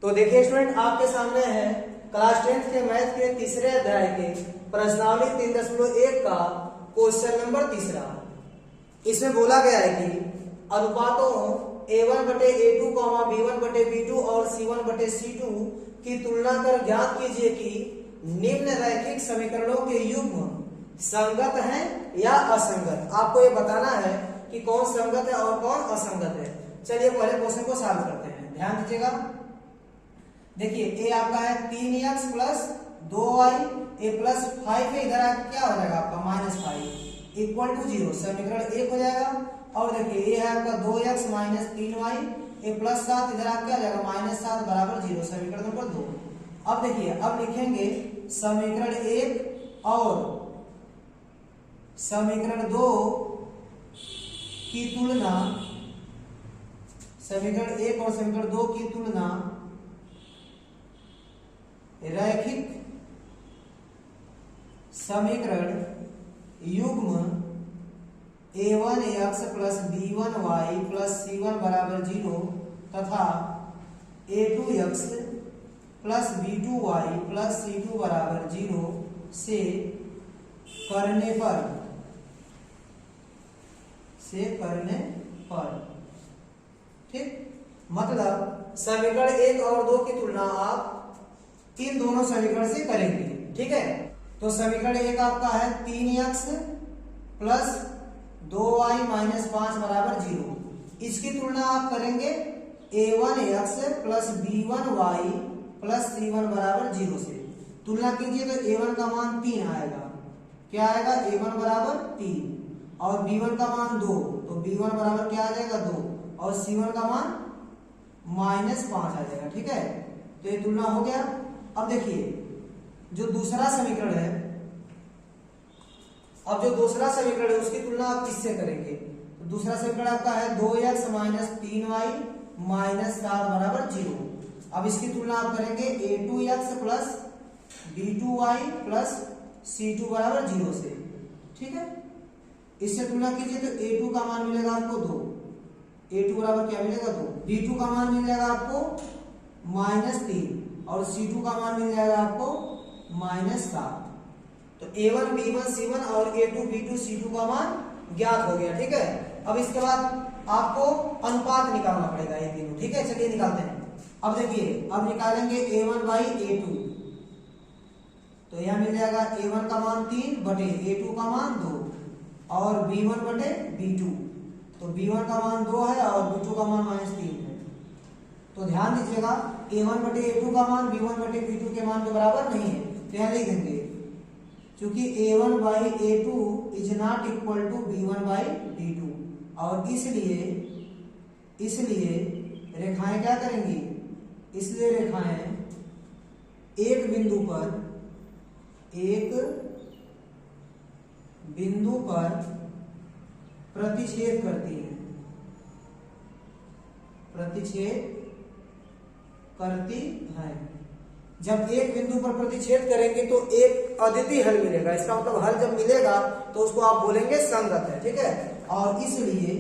तो देखिए स्टूडेंट, आपके सामने है क्लास 10th के मैथ के तीसरे अध्याय के प्रश्नावली 3.1 का क्वेश्चन नंबर तीसरा। इसमें बोला गया है कि अनुपातों a1/a2, b1/b2 और c1/c2 की तुलना कर ज्ञात कीजिए कि निम्न रैखिक समीकरणों के युग्म संगत हैं या असंगत। आपको ये बताना है कि कौन संगत है और कौन असंगत है। चलिए पहले क्वेश्चन को सॉल्व करते हैं, ध्यान दीजिएगा। देखिए ए आपका है 3x प्लस 2y, ए प्लस 5 है, इधर आके क्या हो जाएगा आपका -5 इक्वल टू 0, समीकरण 1 हो जाएगा। और देखिए ए है आपका 2x माइनस 3y, ए प्लस 7, इधर आके क्या हो जाएगा -7 बराबर 0, समीकरण नंबर 2। अब देखिए, अब लिखेंगे समीकरण 1 और समीकरण 2 की तुलना, समीकरण 1 और समीकरण 2 की तुलना रैखिक समीकरण युग्म a1x plus b1y plus c1 बराबर 0 तथा a2x plus b2y plus c2 बराबर 0 से करने पर ठीक, मतलब समीकरण 1 और 2 की तुलना आप इन दोनों समीकरण से करेंगे। ठीक है, तो समीकरण 1 आपका है 3x प्लस 2y माइनस 5 बराबर 0। इसकी तुलना आप करेंगे a1x plus b1y plus c1 बराबर 0 से। तुलना कीजिए तो a1 का मान 3 आएगा, क्या आएगा, a1 बराबर 3 और b1 का मान 2, तो b1 बराबर क्या आ जाएगा 2 और c1 का मान -5 आ जाएगा। ठीक है, तो ये तुलना हो गया। अब देखिए जो दूसरा समीकरण है, अब जो दूसरा समीकरण है उसकी तुलना आप किससे करेंगे। तो दूसरा समीकरण आपका है 2x माइनस 3y माइनस 7 बराबर 0। अब इसकी तुलना आप करेंगे a2x plus b2y plus c2 बराबर 0 से। ठीक है, इससे तुलना कीजिए तो a2 का मान मिलेगा आपको 2, a2 बराबर क्या मिलेगा 2, b2 का मान मिल जाएगा आपको -3 और c2 का मान मिल जाएगा आपको -7। तो a1 b1 c1 और a2 b2 c2 का मान ज्ञात हो गया। ठीक है, अब इसके बाद आपको अनुपात निकालना पड़ेगा ये तीनों। ठीक है, चलिए निकालते हैं। अब देखिए, अब निकालेंगे a1 बाई a2, तो यहां मिल जाएगा a1 का मान 3 बटे a2 का मान 2 और b1 बटे b2, तो b1 का मान 2 है और b2 का मान -3 है। तो ध्यान दीजिएगा a1 बटे a2 का मान b1 बटे b2 के मान के बराबर नहीं है, तो यहां लिख देंगे क्योंकि a1 by a2 is not equal to b1 by b2, और इसलिए रेखाएं क्या करेंगी, इसलिए रेखाएं एक बिंदु पर प्रतिच्छेद करती हैं, जब एक बिंदु पर प्रतिच्छेद करेंगे तो एक अद्वितीय हल मिलेगा। इसका मतलब हल जब मिलेगा तो उसको आप बोलेंगे संगत है। ठीक है, और इसलिए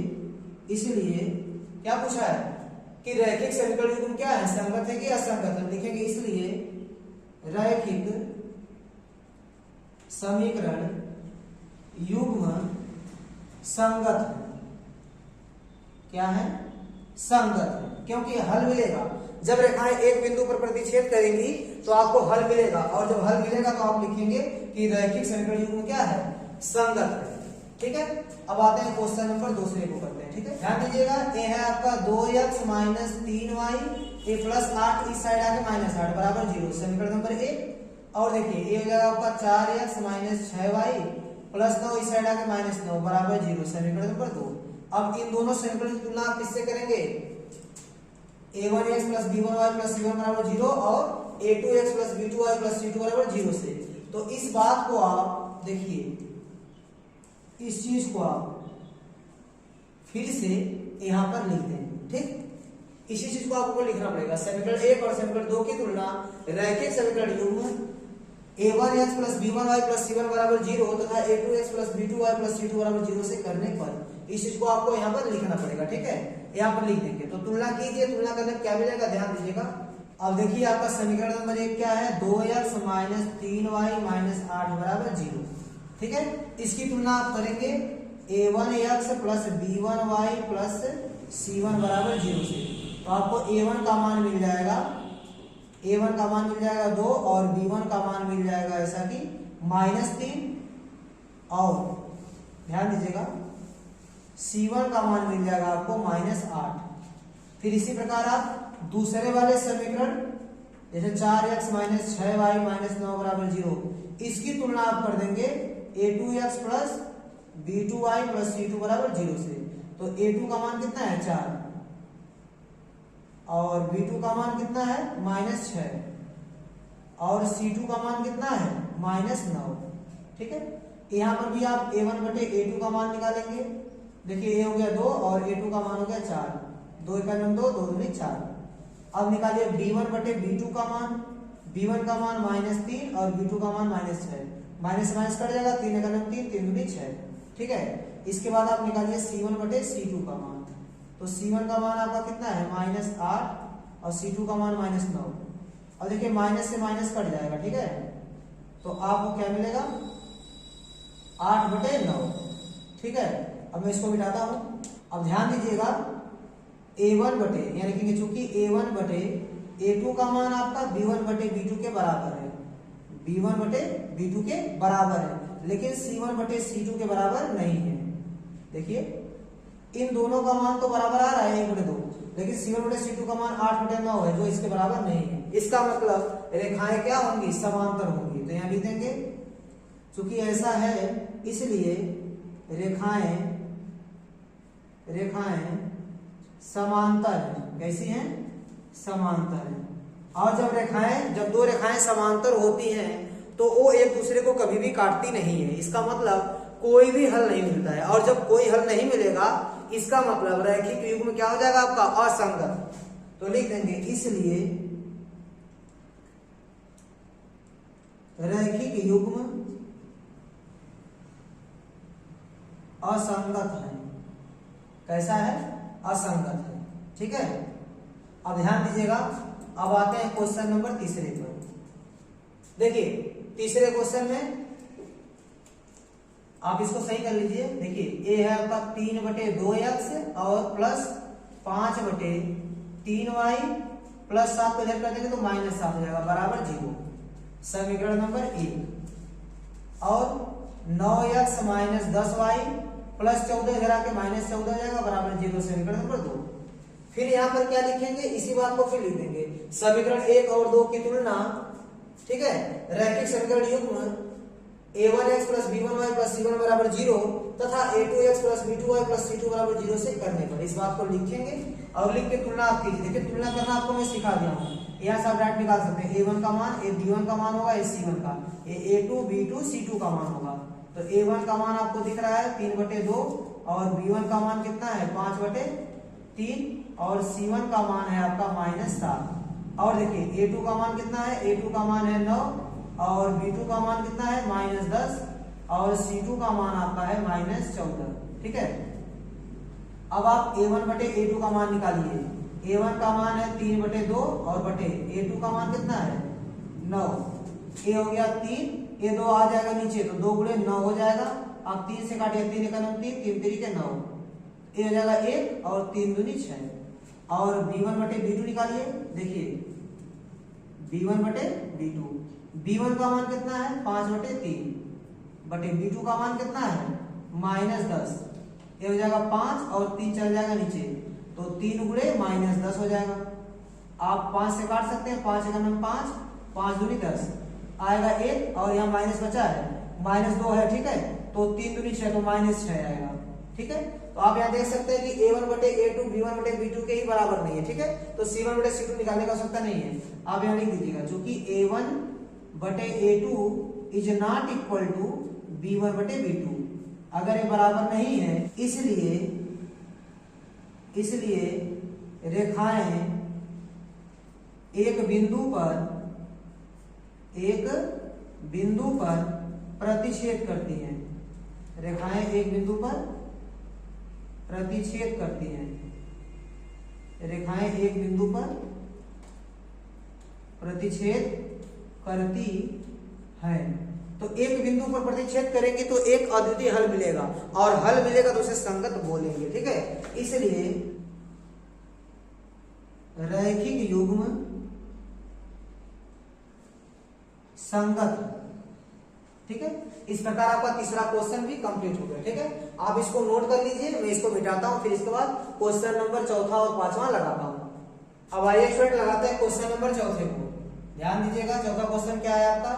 क्या पूछा है कि रैखिक समीकरण युग्म क्या है, संगत है कि असंगत है। लिखेंगे इसलिए रैखिक समीकरण युग्म संगत है। क्या है, संगत है, क्योंकि हल मिलेगा। जब रेखाएं एक बिंदु पर प्रतिच्छेद करेंगी तो आपको हल मिलेगा, और जब हल मिलेगा तो आप लिखेंगे कि रैखिक समीकरण युग्म क्या है, संगत है। ठीक है, अब आते हैं क्वेश्चन नंबर दूसरे को करते हैं। ठीक है, ध्यान दीजिएगा, ये है आपका 2x माइनस 3y, ए प्लस 8 इस साइड आके -8 बराबर 0, समीकरण नंबर 1। और देखिए ये हो जाएगा आपका 4x माइनस 6y प्लस 9 इस साइड आके -9 बराबर 0, समीकरण नंबर 2। अब इन दोनों समीकरण की तुलना आप किससे करेंगे, a1x plus b1y plus c1 बराबर 0 और a2x plus b2y plus c2 बराबर 0 से। तो इस बात को आप देखिए, इस चीज को आप फिर से यहां पर लिख दें। ठीक, इसी चीज को आपको लिखना पड़ेगा। समीकरण 1 और समीकरण 2 की तुलना रैखिक समीकरण युग्म a1x plus b1y plus c1 बराबर 0 तथा a2x plus b2y plus c2 बराबर 0 से करने पर इस चीज को आपको यहाँ पर लिखना पड़ेगा। ठीक है, यहाँ पर लिख देंगे। तो तुलना कीजिए, तुलना करने पर क्या मिलेगा, ध्यान दीजिएगा। अब देखिए आपका समीकरण नंबर 1 क्या है, 2x माइनस 3y माइनस 8 बराबर 0। ठीक है, इसकी तुलना आप करेंगे a1x plus b1y plus c1 बराबर 0 से। तो आपको a1 का मान मिल जाएगा, a1 का मान मिल जाएगा 2 और b1 का मान मिल जाएगा ऐसा कि -3 और ध्यान दीजिएगा c1 का मान मिल जाएगा आपको -8। फिर इसी प्रकार आप दूसरे वाले समीकरण जैसे 4x माइनस 6y माइनस 9 बराबर 0, इसकी तुलना आप कर देंगे a2x plus b2y plus c2 बराबर 0 से। तो a2 का मान कितना है 4 और b2 का मान कितना है -6 और c2 का मान कितना है -9। ठीक है, यहाँ पर भी आप a1 बटे a2 का मान निकालेंगे। देखिए a हो गया 2 और a2 का मान हो गया 4, 2 × 2 2 दूनी 4। अब निकालिए b1 बटे b2 का मान, b1 का मान -3 और b2 का मान -6, माइनस माइनस कट जाएगा, 3 × 3 3 दूनी 6। ठीक है, इसके बाद आप निकालिए c1 बटे c2 का मान। तो c1 का मान आपका कितना है -8 और c2 का मान -9। और देखिए माइनस से माइनस कट जाएगा। ठीक है, तो आपको क्या मिलेगा 8 बटे 9। ठीक है, अब मैं इसको मिटाता हूं। अब ध्यान दीजिएगा a1 बटे यानी कि चूंकि a1 बटे a2 का मान आपका b1 बटे b2 के बराबर है, b1 बटे b2 के बराबर है, लेकिन c1 बटे c2 के बराबर नहीं है। देखिए इन दोनों का मान तो बराबर आ रहा है 1 बटे 2, लेकिन c1 बटे c2 का मान 8 बटे 9 है जो इसके बराबर नहीं है। इसका मतलब रेखाएं क्या होंगी, समांतर होंगी। तो यहां लिख देंगे चूंकि ऐसा है इसलिए रेखाएं समांतर है। कैसी हैं, समांतर है। और जब दो रेखाएं समांतर होती हैं तो वो एक दूसरे को कभी भी काटती नहीं है। इसका मतलब कोई भी हल नहीं मिलता है, और जब कोई हल नहीं मिलेगा इसका मतलब रैखिक युग्म क्या हो जाएगा आपका असंगत। तो लिख देंगे इसलिए रैखिक युग्म असंगत है। कैसा है, असंगत है। ठीक है, अब ध्यान दीजिएगा। अब आते हैं क्वेश्चन नंबर 3 पर। देखिए तीसरे क्वेश्चन में आप इसको सही कर लीजिए। देखिए ए है आपका 3 बटे 2x और प्लस 5 बटे 3y प्लस 7 को इधर कर देंगे तो -7 हो जाएगा बराबर 0, समीकरण नंबर 1। और 9x माइनस 10y प्लस 14 इधर आके -14 हो जाएगा बराबर 0, समीकरण नंबर 2। फिर यहाँ पर क्या लिखेंगे, इसी बात को फिर लिख देंगे समीकरण 1 और 2 की तुलना। ठीक है, रैखिक समीकरण युग्म a1x plus b1y plus c1 बराबर 0 तथा a2x plus b2y plus c2 बराबर 0 से करने पर इस बात को लिखेंगे और लिख के तुलना आप कीजिए। देखिए तुलना करना आपको मैं सिखा दिया हूँ, यहाँ से आप डायरेक्ट निकाल सकते हैं। a1 का मान b1 का मान होगा, c1 का a2 b2 c2 का मान होगा। तो a1 का मान आपको दिख रहा है 3 बटे 2 और b1 का मान कितना है 5 बटे 3 और c1 का मान है आपका -7। और देखिए a2 का मान कितना है, a2 का मान है 9 और b2 का मान कितना है -10 और c2 का मान आपका है -14। ठीक है, अब आप a1 बटे a2 का मान निकालिए। a1 का मान है 3 बटे 2 और बटे a2 का मान कितना है 9। a हो गया 3, a 2 आ जाएगा नीचे तो 2 गुणे 9 हो जाएगा। आप 3 से काटिए, 3 × 9 3, 3 3 के 9, a हो जाएगा 1 और 3 दूनी 6। और b1 बटे b2 निकालिए। देखिए b1 बटे b2, b1 का मान कितना है 5 बटे 3 बटे b2 का मान कितना है -10, ये हो जाएगा 5 और 3 चल जाएगा नीचे तो 3 गुणे -10 हो जाएगा। आप 5 से काट सकते हैं, 5 × 9 5, 5 दूनी 10 आएगा 1 और यहाँ माइनस बचा है -2 है। ठीक है, तो 3 दूनी 6 तो -6 आएगा। ठीक है, तो आप यहाँ देख सकते हैं कि a1 बटे a2 b1 बटे b2 के ही बराबर नहीं है। ठीक है, तो c1 बटे c2 निकालने की आवश्यकता नहीं है। आप यहाँ लिख दीजिएगा क्योंकि a1 बटे a2 is not equal to b1 बटे b2, अगर ये बराबर नहीं है इसलिए रेखाएं एक बिंदु पर प्रतिच्छेद करती हैं। रेखाएं एक बिंदु पर प्रतिच्छेद करती हैं। रेखाएं एक बिंदु पर प्रतिच्छेद करती है। तो एक बिंदु पर प्रतिच्छेद करेंगे तो एक अद्वितीय हल मिलेगा, और हल मिलेगा तो उसे संगत बोलेंगे, ठीक है। इसलिए रैखिक युग्म संगत, ठीक है। इस प्रकार आपका तीसरा क्वेश्चन भी कंप्लीट हो गया, ठीक है। आप इसको नोट कर लीजिए, मैं इसको मिटाता हूं, फिर इसके बाद क्वेश्चन नंबर चौथा और पांचवा लगाता हूं। अब आइए स्टूडेंट लगाते हैं क्वेश्चन नंबर चौथे को। ध्यान दीजिएगा, चौथा क्वेश्चन क्या है आपका,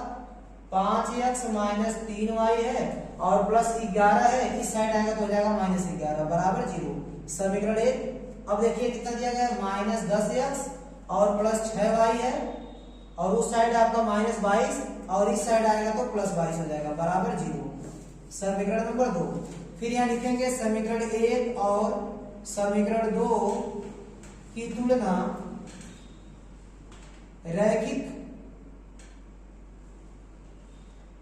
5x माइनस 3y है और प्लस 11 है, इस साइड आएगा तो हो जाएगा माइनस 11 बराबर 0। समीकरण 1। अब देखिए कितना दिया गया है, माइनस 10x और प्लस 6y है, और उस साइड आपका माइनस 22 और इस साइड आएगा तो प्लस 22 हो जाएगा बराबर 0। समीकरण नंबर 2। फिर यहाँ लिखेंगे समीकरण 1 और समीकरण 2 की तुलना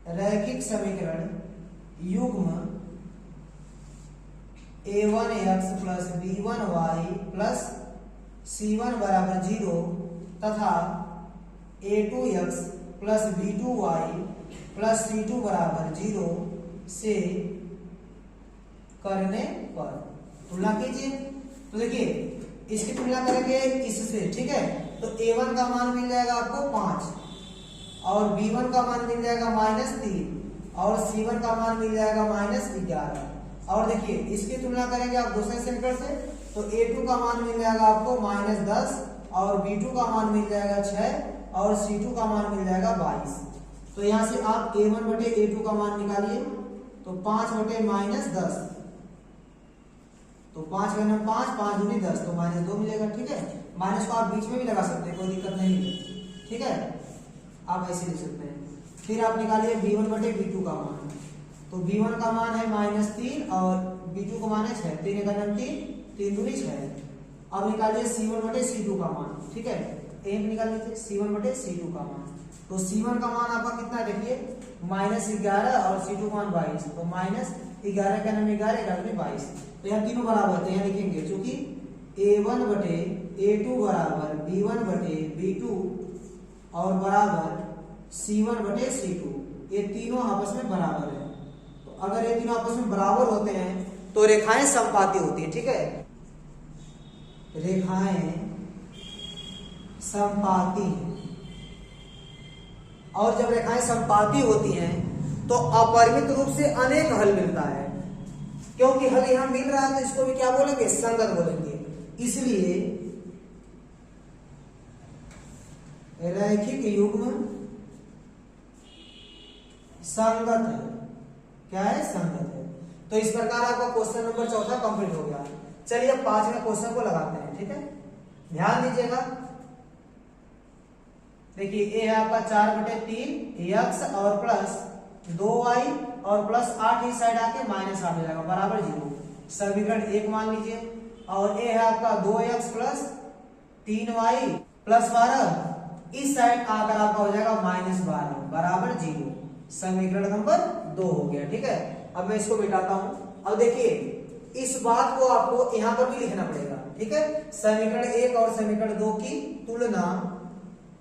रैखिक समीकरण युग्म a1x plus b1y plus c1 बराबर 0 तथा a2x plus b2y plus c2 बराबर 0 से करने पर तुलना कीजिए। तो देखिए इसकी तुलना करेंगे इससे, ठीक है। तो a1 का मान मिल जाएगा आपको 5 और b1 का मान मिल जाएगा -3 और c1 का मान मिल जाएगा -11। और देखिए इसकी तुलना करेंगे आप दूसरे समीकरण से, तो a2 का मान मिल जाएगा आपको -10 और b2 का मान मिल जाएगा 6 और c2 का मान मिल जाएगा 22। तो यहां से आप a1 बटे a2 का मान निकालिए, तो 5 बटे -10, तो 5 गुना 5, 5 दूनी 10, तो -2 मिलेगा, ठीक है। माइनस को आप बीच में भी लगा सकते हैं, कोई दिक्कत नहीं है, ठीक है, आप ऐसे लिख सकते हैं। फिर आप निकालिए b1 बटे b2 का मान, तो b1 का मान है -3 और b2 का मान है 6, 3 का 3 दूनी 6। अब निकालिए c1 बटे c2 का मान, ठीक है, एक निकाल लीजिए c1 बटे c2 का मान। तो c1 का मान आपका कितना है, देखिए -11 और c2 का मान 22, तो -11 का नाम 11, 11 में 22, तो यहाँ तीनों बराबर थे, यहाँ लिखेंगे क्योंकि a1 बटे a2 बराबर b1 बटे b2 और बराबर c1 बटे c2, ये तीनों आपस में बराबर है। तो अगर ये तीनों आपस में बराबर होते हैं तो रेखाएं समपाती होती है, ठीक है, रेखाएं समपाती। और जब रेखाएं समपाती होती हैं तो अपरिमित रूप से अनेक हल मिलता है, क्योंकि हल यहां मिल रहा है तो इसको भी क्या बोलेंगे, संगत बोलेंगे। इसलिए रैखिक युग्म संगत है, क्या है, संगत है। तो इस प्रकार आपका क्वेश्चन नंबर चौथा कंप्लीट हो गया। चलिए अब पांचवें क्वेश्चन को लगाते हैं, ठीक है, ध्यान दीजिएगा। देखिए ये है आपका 4/3 x और प्लस 2y और प्लस 8 इस साइड आके -8 हो जाएगा बराबर 0। समीकरण 1 मान लीजिए, और ये है आपका 2x प्लस 3y प्लस 12, इस साइड आकर आपका हो जाएगा -12 बराबर 0। समीकरण नंबर 2 हो गया, ठीक है। अब मैं इसको मिटाता हूं। अब देखिए इस बात को आपको यहां पर भी लिखना पड़ेगा, ठीक है। समीकरण 1 और समीकरण 2 की तुलना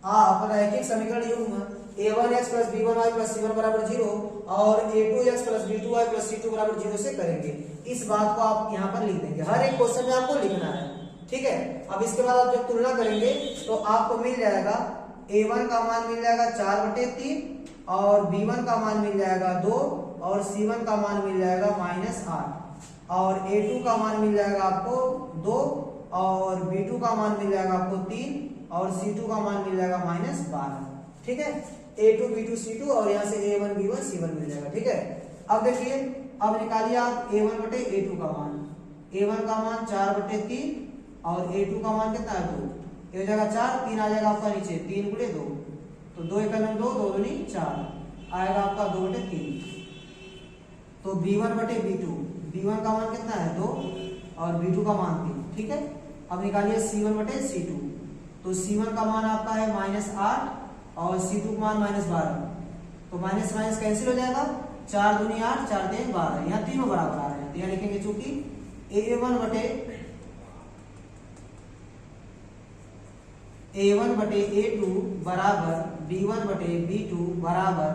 आप रैखिक समीकरण युग्म a1x plus b1y plus c1 बराबर 0 और a2x plus b2y plus c2 बराबर 0 से करेंगे। इस बात को आप यहाँ पर लिख देंगे, हर एक क्वेश्चन में आपको लिखना है, ठीक है। अब इसके बाद आप जब तुलना करेंगे तो आपको मिल जाएगा a1 का मान मिल जाएगा 4/3 और b1 का मान मिल जाएगा 2 और c1 का मान मिल जाएगा -8 और a2 का मान मिल जाएगा आपको 2 और b2 का मान मिल जाएगा आपको 3 और c2 का मान मिल जाएगा -12, ठीक है। a2 b2 c2 और यहाँ से a1 b1 c1 मिल जाएगा, ठीक है। अब देखिए, अब निकालिए आप a1 बटे a2 का मान। a1 का मान 4/3 और a2 का मान कितना है 2, ये हो जाएगा 4, 3 आ जाएगा आपका नीचे, 3 गुणे 2, तो 2 × 2 2 दूनी 4 आएगा आपका 2/3। तो b1 बटे b2, b1 का मान कितना है 2 और b2 का मान 3, ठीक है। अब निकालिए c1 बटे c2, तो c1 का मान आपका है -8 और c2 का मान -12, तो माइनस माइनस कैंसिल हो जाएगा, 4 दूनी 8, 4 3 12, यहाँ तीनों बराबर आ रहे हैं, तो यहाँ लिखेंगे चूंकि a1 बटे a1/a2 बराबर b1/b2 बराबर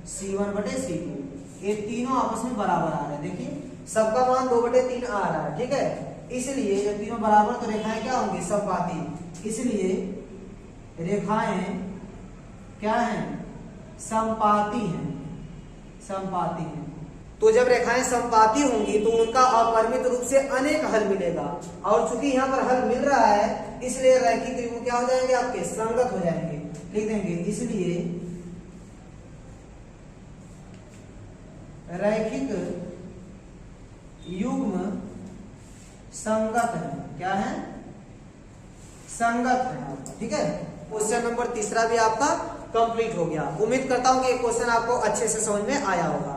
c1/c2। ये तीनों आपस में बराबर आ रहे हैं। देखिए सबका मान 2/3 आ रहा है, ठीक है। इसलिए जब तीनों बराबर तो रेखाएं क्या होंगी, समपाती। इसलिए रेखाएं क्या हैं, समपाती हैं, समपाती हैं। तो जब रेखाएं समपाती होंगी तो उनका अपरिमित रूप से अनेक हल मिलेगा, और चूंकि यहाँ पर हल मिल रहा है इसलिए रैखिक युग्म क्या हो जाएंगे, आपके संगत हो जाएंगे। लिख देंगे इसलिए रैखिक युग्म संगत है। क्या है, संगत है आपका, ठीक है। क्वेश्चन नंबर तीसरा भी आपका कंप्लीट हो गया। उम्मीद करता हूं कि ये क्वेश्चन आपको अच्छे से समझ में आया होगा।